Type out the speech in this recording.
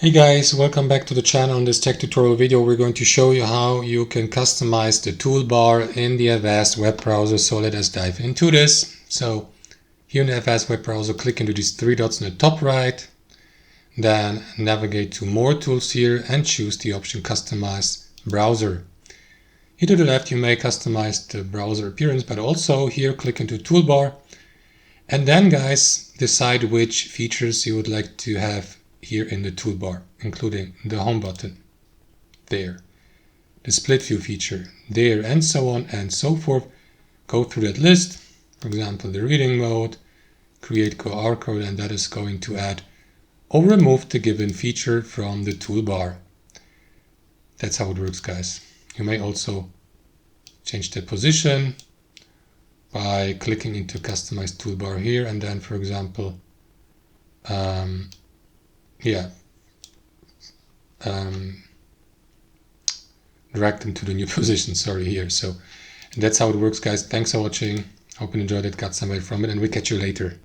Hey guys, welcome back to the channel. In this tech tutorial video, we're going to show you how you can customize the toolbar in the Avast web browser. So let us dive into this. So here in the Avast web browser, click into these three dots in the top right, then navigate to more tools here and choose the option Customize Browser. Here to the left, you may customize the browser appearance, but also here click into Toolbar. And then guys, decide which features you would like to have here in the toolbar, including the home button there, the split view feature there, and so on and so forth. Go through that list, for example, the reading mode, create QR code, and that is going to add or remove the given feature from the toolbar. That's how it works, guys. You may also change the position by clicking into customize toolbar here, and then, for example, drag them to the new position, here. So that's how it works, guys. Thanks for watching. Hope you enjoyed it, got some value from it, and we catch you later.